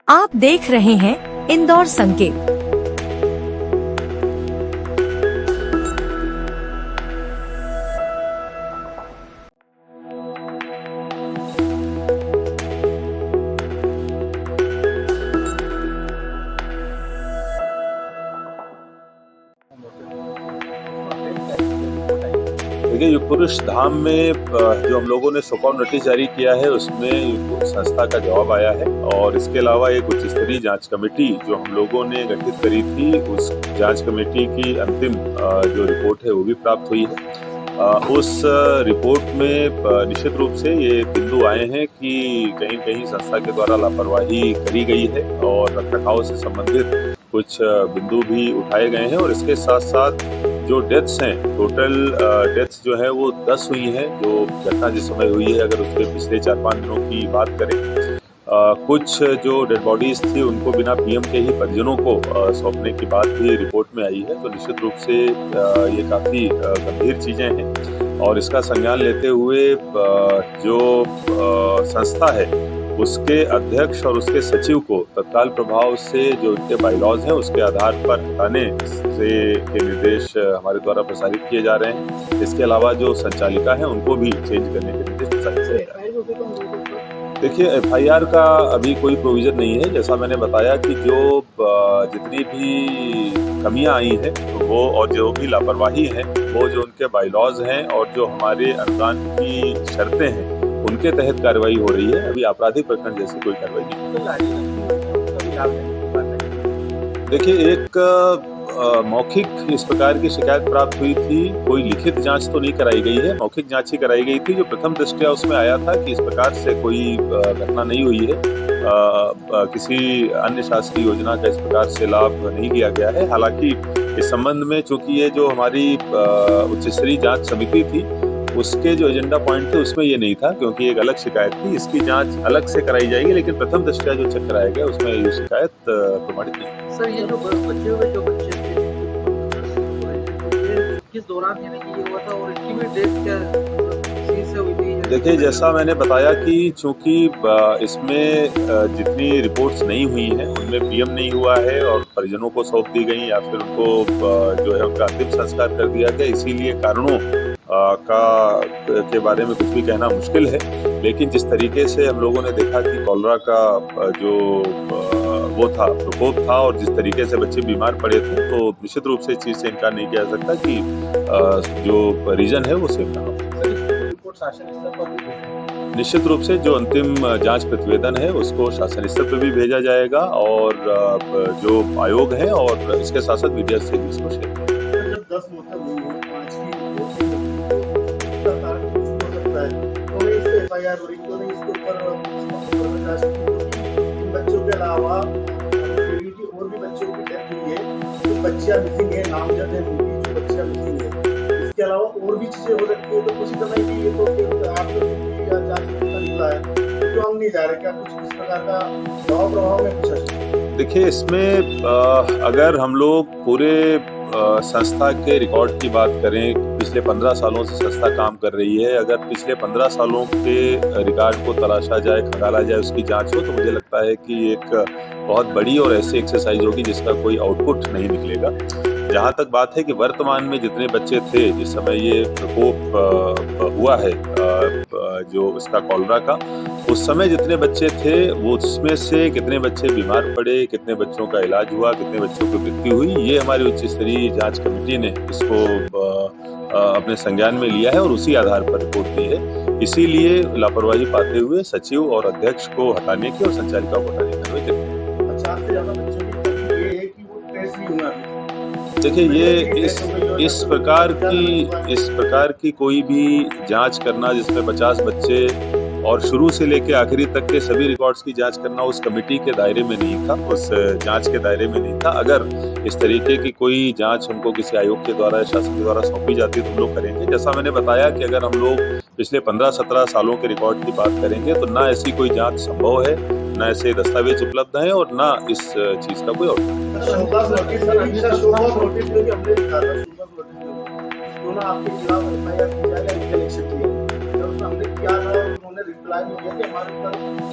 आप देख रहे हैं इंदौर संकेत। देखिए, युग पुरुष धाम में जो हम लोगों ने शोकॉन नोटिस जारी किया है उसमें युग पुरुष संस्था का जवाब आया है और इसके अलावा एक उच्च स्तरीय जांच कमेटी जो हम लोगों ने गठित करी थी उस जांच कमेटी की अंतिम जो रिपोर्ट है वो भी प्राप्त हुई है। उस रिपोर्ट में निश्चित रूप से ये बिंदु आए हैं कि कहीं कहीं संस्था के द्वारा लापरवाही करी गई है और रखरखाव से संबंधित कुछ बिंदु भी उठाए गए हैं और इसके साथ साथ जो डेथ्स हैं, टोटल डेथ्स जो है वो 10 हुई हैं। जो घटना जिस समय हुई है अगर उसके पिछले 4-5 दिनों की बात करें, कुछ जो डेड बॉडीज थी उनको बिना पीएम के ही परिजनों को सौंपने की बात भी रिपोर्ट में आई है। तो निश्चित रूप से ये काफ़ी गंभीर चीज़ें हैं और इसका संज्ञान लेते हुए जो संस्था है उसके अध्यक्ष और उसके सचिव को तत्काल प्रभाव से जो उनके बाईलॉज हैं उसके आधार पर हटाने से के निर्देश हमारे द्वारा प्रसारित किए जा रहे हैं। इसके अलावा जो संचालिका है उनको भी चेंज करने के निर्देश प्रसारित किए जा रहे हैं। देखिए, एफआईआर का अभी कोई प्रोविजन नहीं है। जैसा मैंने बताया कि जो जितनी भी कमियां आई हैं तो वो और जो भी लापरवाही है वो जो उनके बाईलॉज हैं और जो हमारे अनुदान की शर्तें हैं उनके तहत कार्रवाई हो रही है। अभी आपराधिक प्रकरण जैसी कोई कार्रवाई नहीं। देखिए, एक मौखिक इस प्रकार की शिकायत प्राप्त हुई थी। कोई लिखित जांच तो नहीं कराई गई है, मौखिक जांच ही कराई गई थी। जो प्रथम दृष्टया उसमें आया था कि इस प्रकार से कोई घटना नहीं हुई है, किसी अन्य शासकीय योजना का इस प्रकार से लाभ नहीं लिया गया है। हालांकि इस संबंध में चूंकि ये जो हमारी उच्च स्तरीय जांच समिति थी उसके जो एजेंडा पॉइंट थे उसमें ये नहीं था, क्योंकि एक अलग शिकायत थी। इसकी जांच अलग से कराई जाएगी, लेकिन प्रथम दृष्टया जो चेक कराया गया उसमें ये शिकायत प्रमाणित नहीं। सर, ये जो बचे हुए जो बच्चे थे ये किस दौरान यानी कि ये हुआ था और इनकी भी डेथ क्या से हुई थी? देखिए, जैसा मैंने बताया कि चूंकि इसमें जितनी रिपोर्ट्स नहीं हुई हैं उनमें पीएम नहीं हुआ है और परिजनों को सौंप दी गई या फिर उनको जो है उनका अंतिम संस्कार कर दिया गया, इसीलिए कारणों के बारे में कुछ भी कहना मुश्किल है। लेकिन जिस तरीके से हम लोगों ने देखा कि कॉलरा का जो वो था, प्रकोप था और जिस तरीके से बच्चे बीमार पड़े थे, तो निश्चित रूप से इस चीज़ से इनकार नहीं किया जा सकता कि जो रीजन है वो सेम ना हो। निश्चित रूप से जो अंतिम जांच प्रतिवेदन है उसको शासन स्तर पर भी भेजा जाएगा और जो आयोग है और इसके साथ साथ मीडिया से भी इसको शेयर बच्चों के अलावा और भी बच्चों की डेथ हुई है, तो बच्चियां मिसिंग है, नामजद है उनकी जो बच्चियां मिसिंग है। इसके अलावा और भी चीजें हो सकती है, तो कुछ समय की ये तो फिर आप लोग या जांच का निकला है, तो हम नहीं जा रहे, क्या कुछ इस प्रकार का दबाव प्रभाव में कुछ है? देखिए, इसमें अगर हम लोग पूरे संस्था के रिकॉर्ड की बात करें, पिछले 15 सालों से संस्था काम कर रही है। अगर पिछले 15 सालों के रिकॉर्ड को तलाशा जाए, खंगाला जाए, उसकी जांच हो, तो मुझे लगता है कि एक बहुत बड़ी और ऐसी एक्सरसाइज होगी जिसका कोई आउटपुट नहीं निकलेगा। जहाँ तक बात है कि वर्तमान में जितने बच्चे थे जिस समय ये प्रकोप हुआ है जो इसका कॉलरा का, उस समय जितने बच्चे थे वो उसमें से कितने बच्चे बीमार पड़े, कितने बच्चों का इलाज हुआ, कितने बच्चों की मृत्यु हुई, ये हमारी उच्च स्तरीय जांच कमेटी ने इसको अपने संज्ञान में लिया है और उसी आधार पर रिपोर्ट दी है। इसीलिए लापरवाही पाते हुए सचिव और अध्यक्ष को हटाने की और संचालिका को हटाने की कार्रवाई की। देखिए, ये इस प्रकार की कोई भी जांच करना जिसमें 50 बच्चे और शुरू से लेके आखिरी तक के सभी रिकॉर्ड्स की जांच करना उस कमेटी के दायरे में नहीं था, उस जांच के दायरे में नहीं था। अगर इस तरीके की कोई जांच हमको किसी आयोग के द्वारा या शासन के द्वारा सौंपी जाती है तो हम लोग करेंगे। जैसा मैंने बताया कि अगर हम लोग पिछले 15-17 सालों के रिकॉर्ड की बात करेंगे तो ना ऐसी कोई जांच संभव है, ना ऐसे दस्तावेज उपलब्ध हैं और ना इस चीज का कोई रिप्लाई नहीं किया कि हमारे ऊपर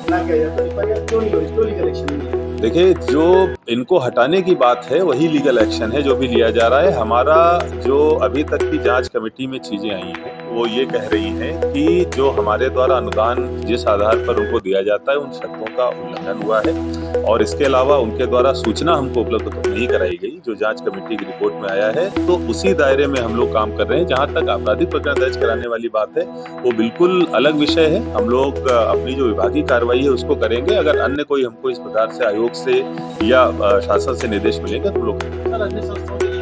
ना किया जाए, तो क्यों नहीं हो रही, स्टोरी कलेक्शन नहीं है। देखिए, जो इनको हटाने की बात है वही लीगल एक्शन है जो भी लिया जा रहा है। हमारा जो अभी तक की जांच कमेटी में चीजें आई हैं वो ये कह रही हैं कि जो हमारे द्वारा अनुदान जिस आधार पर उनको दिया जाता है उन शर्तों का उल्लंघन हुआ है और इसके अलावा उनके द्वारा सूचना हमको उपलब्ध नहीं कराई गई जो जांच कमेटी की रिपोर्ट में आया है। तो उसी दायरे में हम लोग काम कर रहे हैं। जहां तक आपराधिक प्रकरण दर्ज कराने वाली बात है वो बिल्कुल अलग विषय है। हम लोग अपनी जो विभागीय कार्रवाई है उसको करेंगे। अगर अन्य कोई हमको इस प्रकार से आयोग से या शासन से निर्देश मिलेगा तो लोग सर अन्य संस्थाओं के